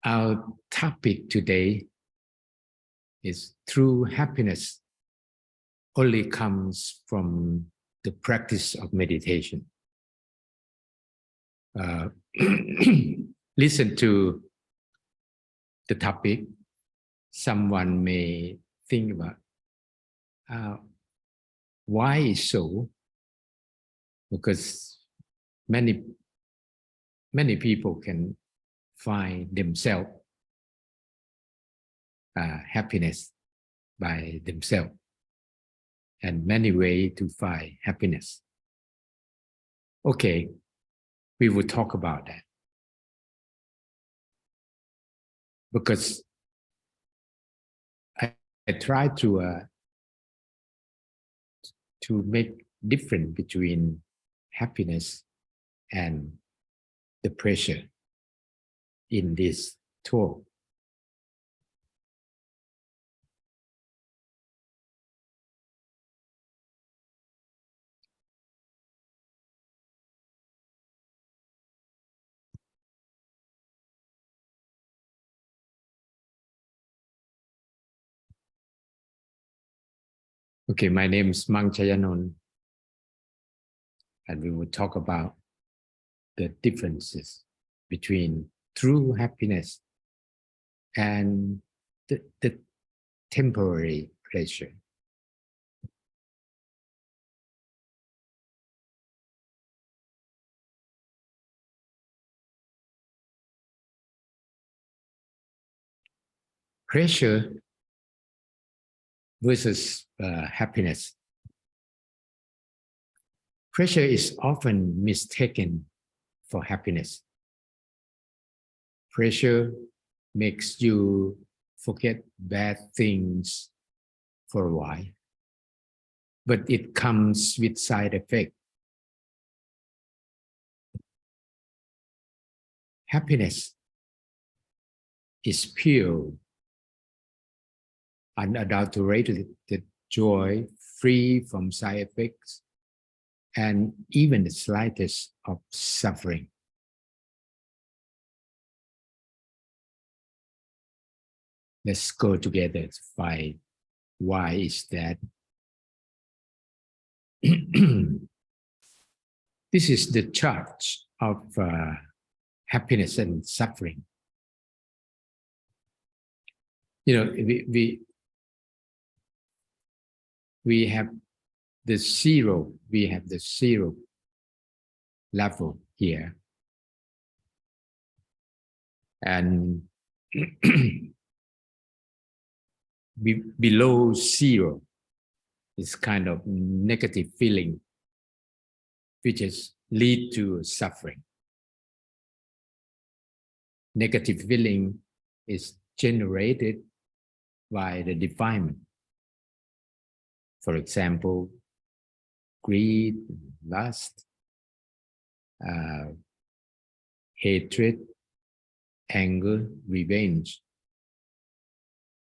Our topic today is true happiness only comes from the practice of meditation. Listen to the topic. Someone may think about why is so? Because many people can find themselves happiness by themselves, and many ways to find happiness. Okay, we will talk about that because I try to make difference between happiness and the pressure in this talk. Okay, my name is Mang Chayanon, and we will talk about the differences between true happiness and the temporary pleasure. Pleasure versus happiness. Pleasure is often mistaken for happiness. Pleasure makes you forget bad things for a while, but it comes with side effects. Happiness is pure, unadulterated joy, free from side effects and even the slightest of suffering. Let's go together to find why is that. This is the chart of happiness and suffering. You know, we have the zero. We have the zero level here, and below zero is kind of negative feeling, which is lead to suffering. Negative feeling is generated by the defilement. For example, greed, lust, hatred, anger, revenge,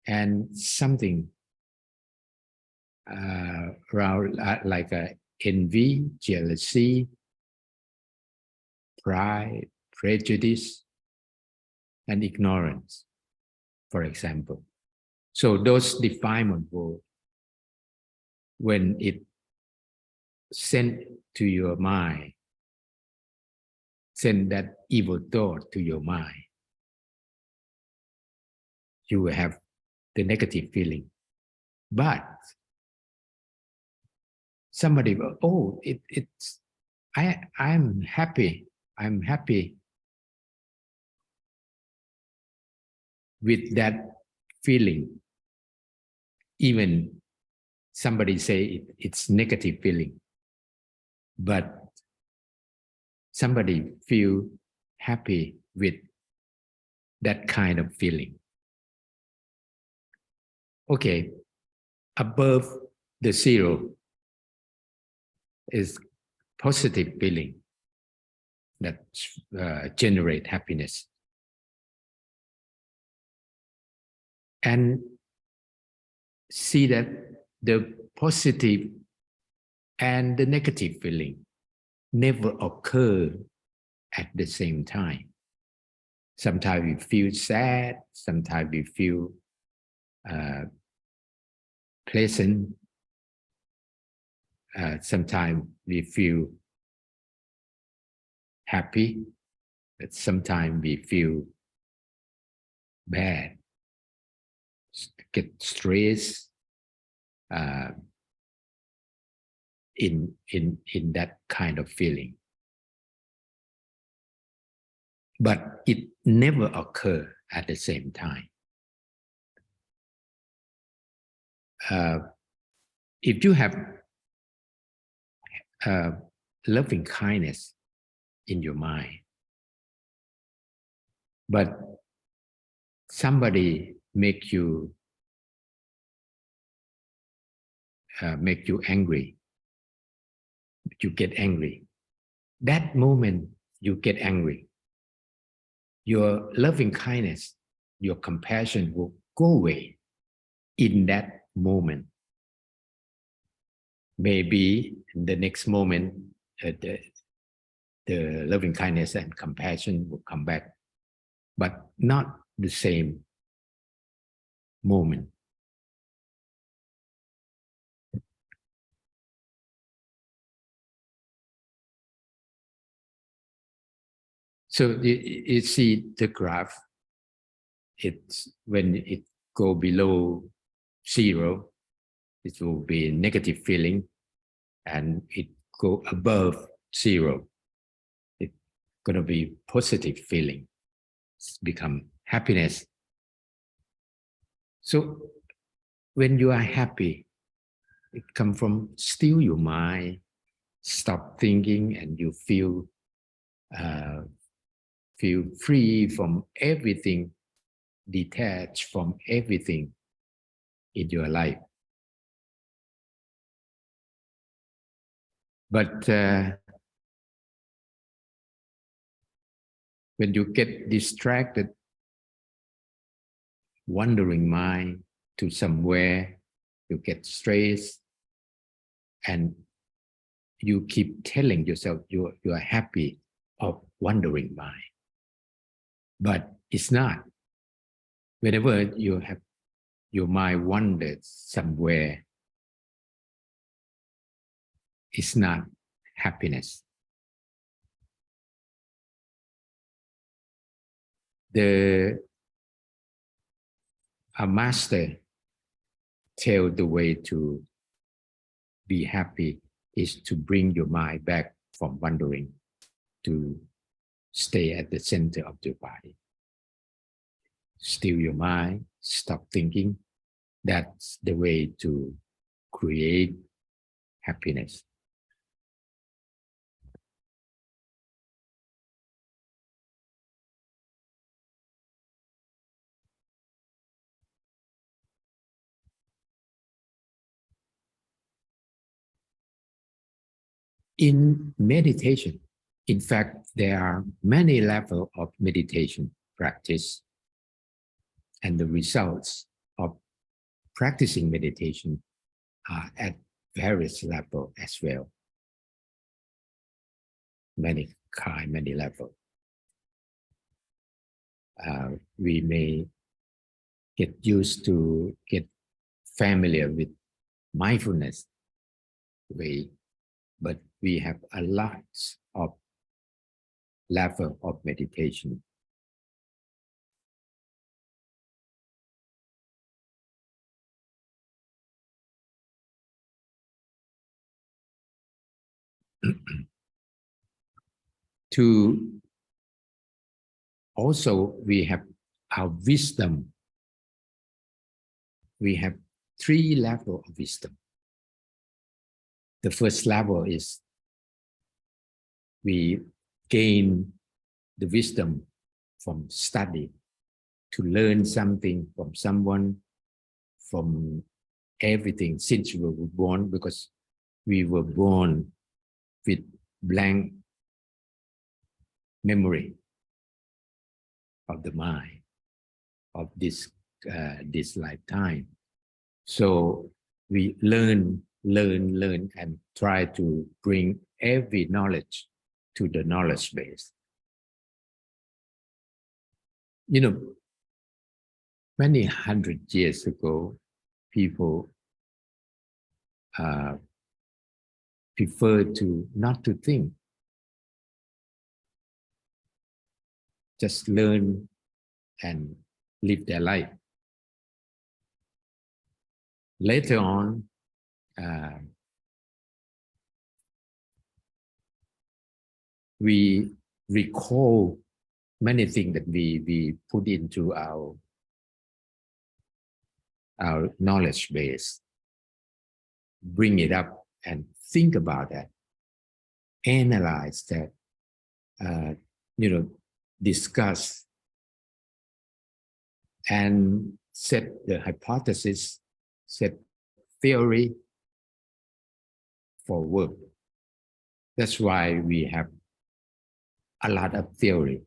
and something around like envy, jealousy, pride, prejudice, and ignorance, for example. So those defilement will, when it sent to your mind, send that evil thought to your mind, you will have the negative feeling. But somebody will, oh, I'm happy with that feeling. Even somebody say it's negative feeling, but somebody feel happy with that kind of feeling. Okay, above the zero is positive feeling that generate happiness. And see that the positive and the negative feeling never occur at the same time. Sometimes we feel sad, sometimes we feel pleasant, sometimes we feel happy, but sometimes we feel bad, get stressed in that kind of feeling. But it never occurs at the same time. If you have loving kindness in your mind, but somebody make you angry, you get angry. That moment you get angry, your loving kindness, your compassion will go away in that moment. Maybe in the next moment, the loving kindness and compassion will come back, but not the same moment. So you see the graph, it's when it go below 0, it will be a negative feeling, and it go above 0, it's going to be positive feeling, it's become happiness. So when you are happy, it comes from still your mind, stop thinking, and you feel free from everything, detached from everything in your life. But when you get distracted, wandering mind to somewhere, you get stressed, and you keep telling yourself you are happy of wandering mind. But it's not. Whenever you have your mind wandered somewhere, it's not happiness. A master tell the way to be happy is to bring your mind back from wandering, to stay at the center of your body. Still your mind, stop thinking. That's the way to create happiness. In meditation, in fact, there are many levels of meditation practice, and the results of practicing meditation are at various levels as well. Many kind, many levels. We may get used to, get familiar with mindfulness way, but we have a lot of level of meditation. To also, we have our wisdom. We have 3 levels of wisdom. The first level is we gain the wisdom from study, to learn something from someone, from everything since we were born, because we were born with blank memory of the mind of this lifetime. So we learn, and try to bring every knowledge to the knowledge base. You know, many hundred years ago, people prefer to not to think, just learn and live their life. Later on, we recall many things that we put into our knowledge base, bring it up and think about that, analyze that, discuss and set the hypothesis, set theory for work. That's why we have a lot of theory,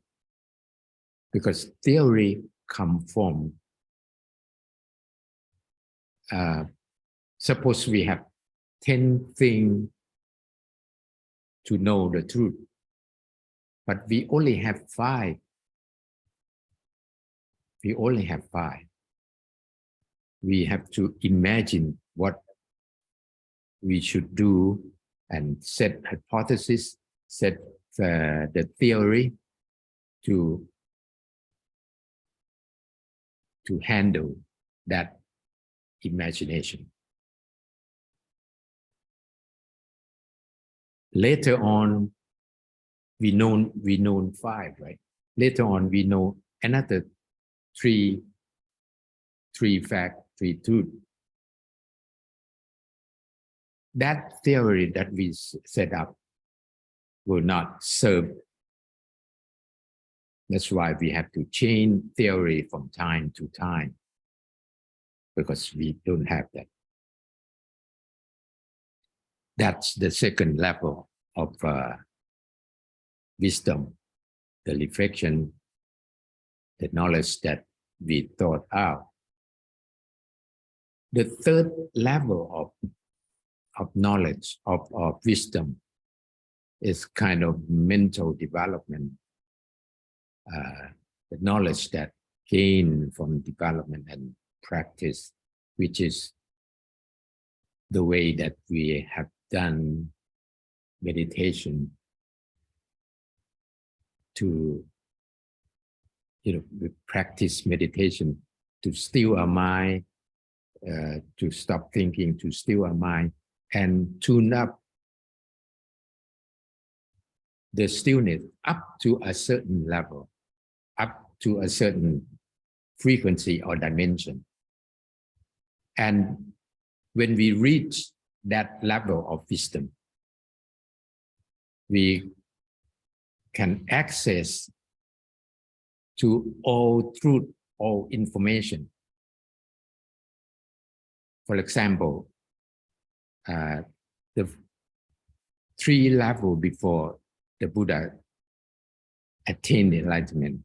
because theory comes from, suppose we have 10 things to know the truth, but we only have 5. We only have 5. We have to imagine what we should do and set hypothesis, set the theory to handle that imagination. Later on, we know 5, right? Later on, we know another 3 facts, 3 truths. That theory that we set up will not serve. That's why we have to change theory from time to time, because we don't have that. That's the second level of wisdom, the reflection, the knowledge that we thought out. The third level of knowledge, of wisdom, is kind of mental development, the knowledge that gained from development and practice, which is the way that we have done meditation to, we practice meditation to still our mind, to stop thinking, to still our mind, and tune up the stillness up to a certain level, up to a certain frequency or dimension. And when we reach that level of wisdom, we can access to all truth, all information. For example, the 3 levels before the Buddha attained enlightenment.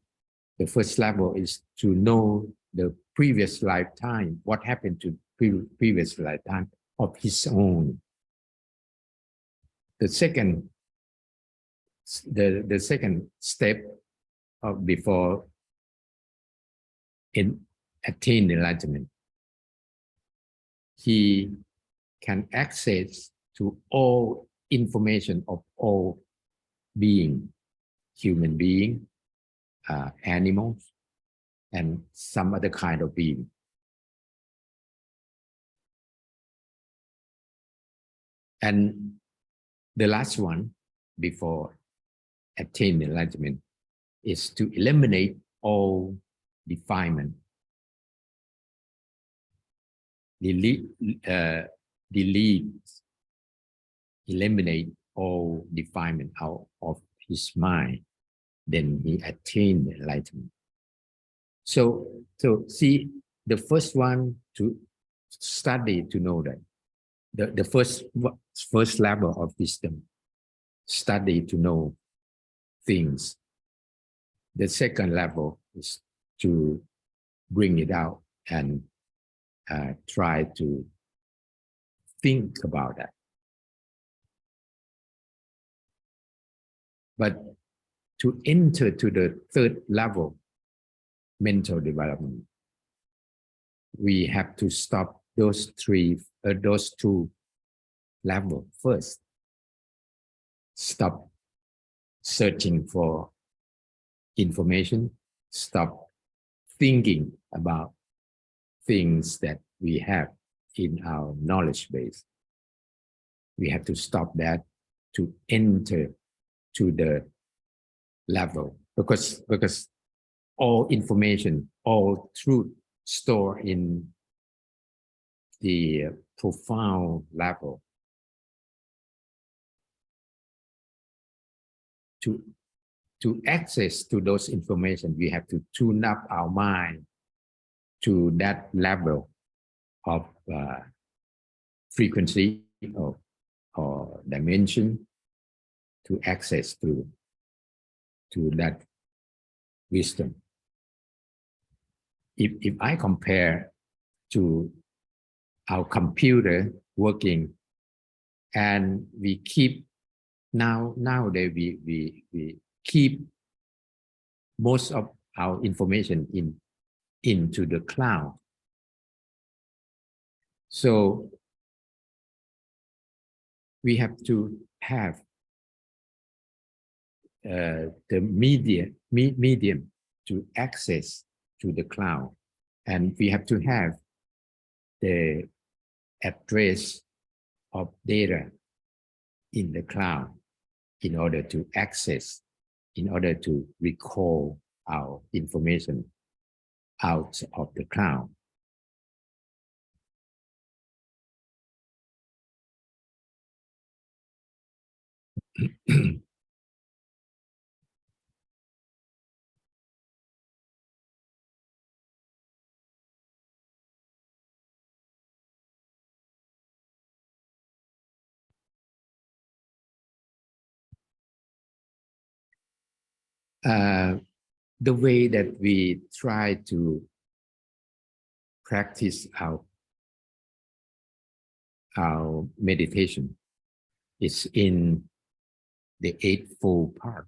The first level is to know the previous lifetime, what happened to previous lifetime of his own. The second step of before attain enlightenment, he can access to all information of all being, human being, animals, and some other kind of being. And the last one, before attain enlightenment, is to eliminate all defilement, eliminate all defilement out of his mind. Then he attained enlightenment. So see, the first one to study to know that the first level of wisdom, study to know things. The second level is to bring it out and try to think about that. But to enter to the third level, mental development, we have to stop those two levels first. Stop searching for information. Stop thinking about things that we have in our knowledge base. We have to stop that to enter to the level, because all information, all truth stored in the profound level. To access to those information, we have to tune up our mind to that level of frequency or dimension, to access to that wisdom. If I compare to our computer working, and we keep nowadays we keep most of our information into the cloud. So we have to have the medium to access to the cloud, and we have to have the address of data in the cloud in order to access, in order to recall our information out of the cloud. The way that we try to practice our meditation is in the Eightfold Path,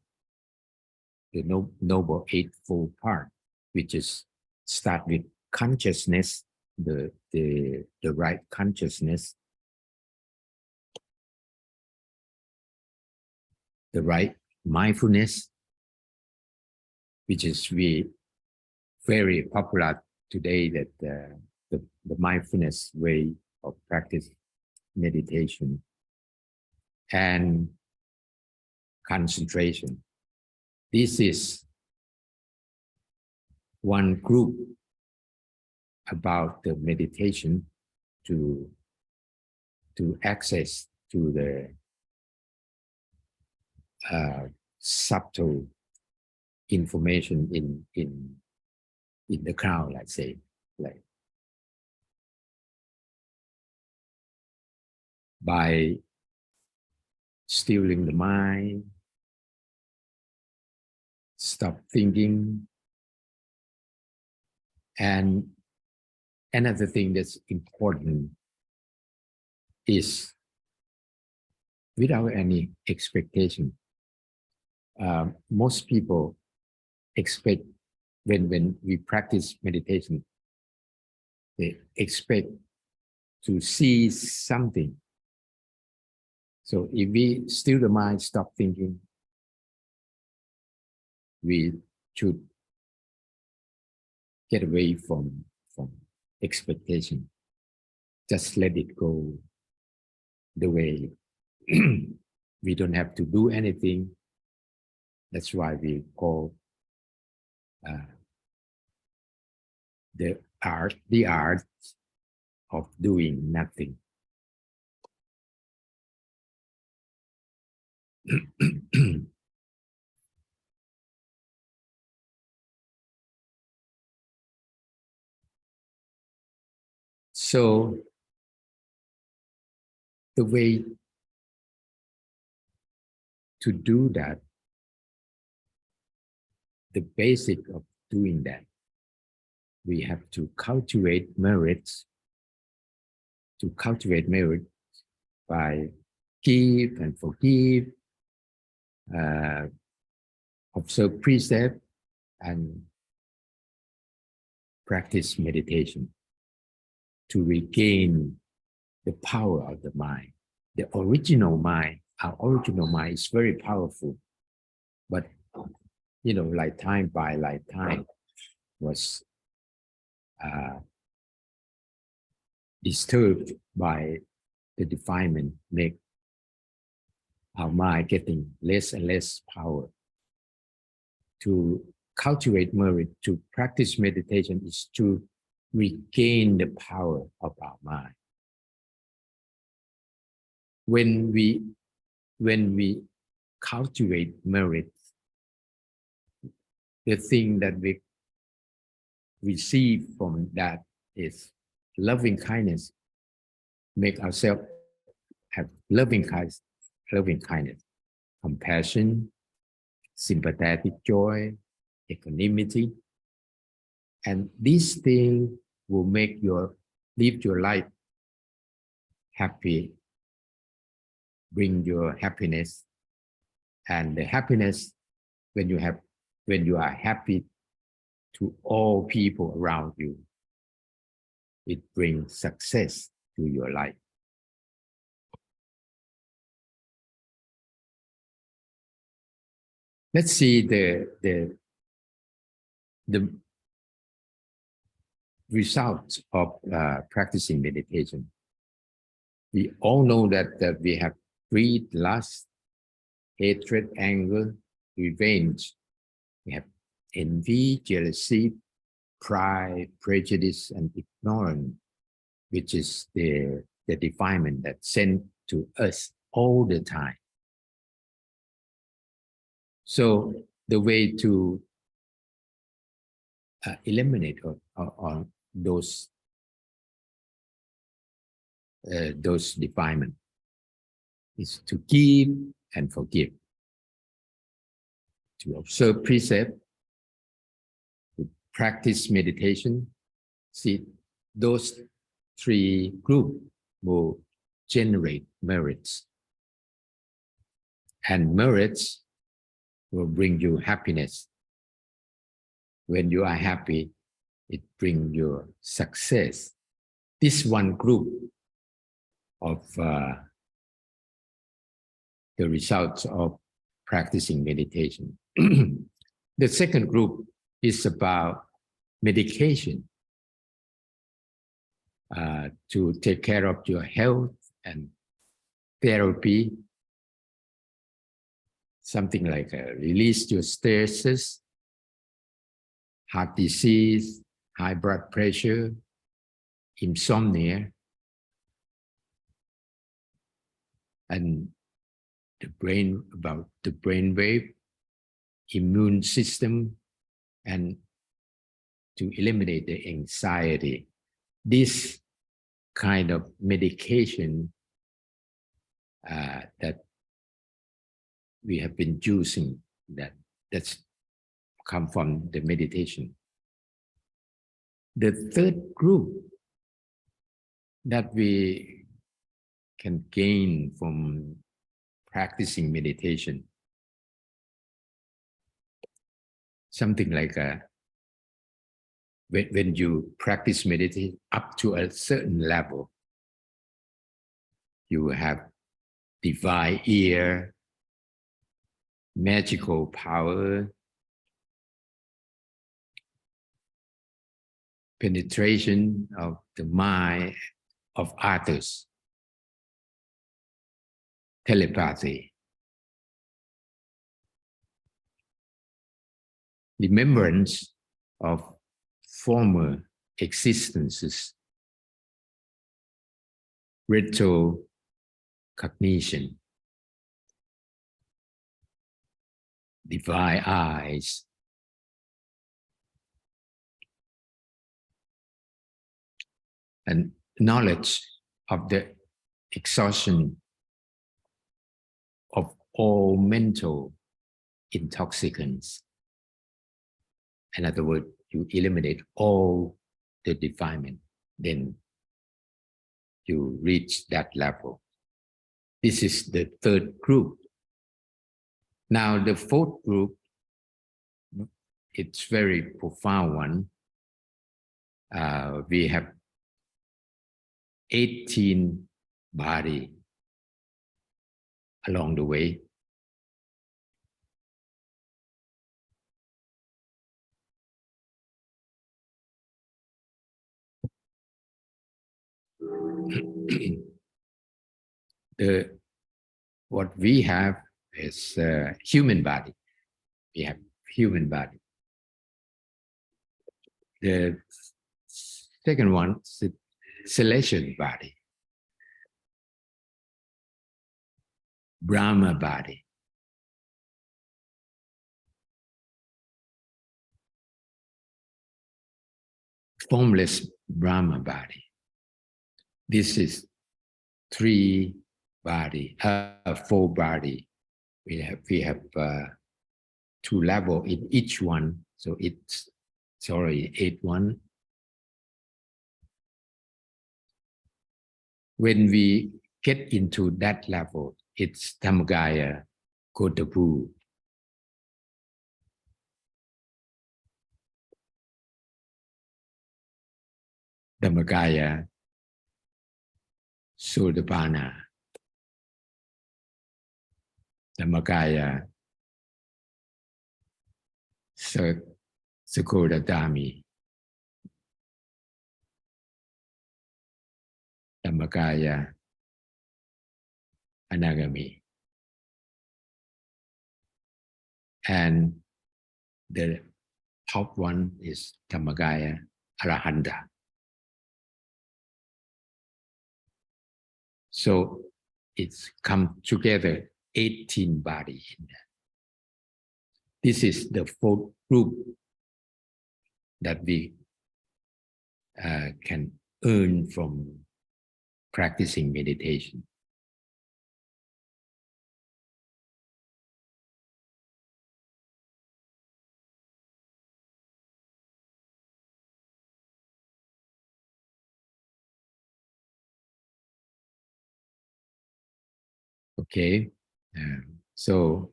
the Noble Eightfold Path, which is start with consciousness, the right consciousness, the right mindfulness, which is very popular today, that the mindfulness way of practice meditation, and concentration. This is one group about the meditation to access to the subtle information in the cloud, let's say, like by stilling the mind, stop thinking. And another thing that's important is without any expectation. Most people expect, when we practice meditation, they expect to see something. So if we still the mind, stop thinking, we should get away from expectation. Just let it go the way. We don't have to do anything. That's why we call the art of doing nothing. So the way to do that, the basic of doing that, we have to cultivate merits. To cultivate merit by give and forgive, observe precept, and practice meditation to regain the power of the mind. The original mind, our original mind is very powerful, but lifetime by lifetime was disturbed by the defilement, make our mind getting less and less power. To cultivate merit, to practice meditation is to regain the power of our mind. When we cultivate merit, the thing that we receive from that is loving kindness. Make ourselves have loving kindness, compassion, sympathetic joy, equanimity, and these things will make live your life happy, bring your happiness, and the happiness when you are happy to all people around you, it brings success to your life. Let's see the results of practicing meditation. We all know that we have greed, lust, hatred, anger, revenge. We have envy, jealousy, pride, prejudice, and ignorance, which is the defilement that's sent to us all the time. So the way to eliminate or those defilements is to give and forgive, to observe precept, to practice meditation. See, those three groups will generate merits, and merits will bring you happiness. When you are happy, it brings you success. This one group of the results of practicing meditation. The second group is about medication to take care of your health and therapy, something like release your stresses, heart disease, high blood pressure, insomnia, and about the brain wave, immune system, and to eliminate the anxiety. This kind of medication that we have been using, that's come from the meditation. The third group that we can gain from practicing meditation, something like when you practice meditation up to a certain level, you have divine ear, magical power, penetration of the mind of others, telepathy, remembrance of former existences, retrocognition, divine eyes, and knowledge of the exhaustion of all mental intoxicants. In other words, you eliminate all the defilement, then you reach that level. This is the third group. Now, the fourth group, it's very profound one. We have 18 body along the way. What we have is human body. We have human body. The second one is celestial body, Brahma body, formless Brahma body. This is four body. We have two level in each one, so it's 8-1. When we get into that level, it's Dhammakaya Kotapu. Dhammakaya Sotapanna. Dhammakaya Sakodatami. Dhammakaya Anagami. And the top one is Dhammakaya Arahanta. So it's come together 18 body in there. This is the fourth group that we can earn from practicing meditation. Okay, so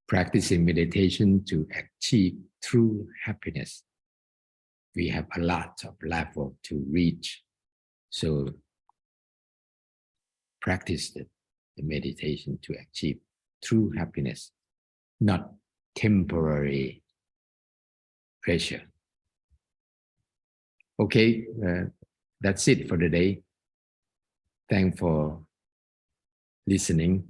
practicing meditation to achieve true happiness. We have a lot of level to reach. So practice the meditation to achieve true happiness, not temporary pleasure. Okay, that's it for the day. Thanks for listening.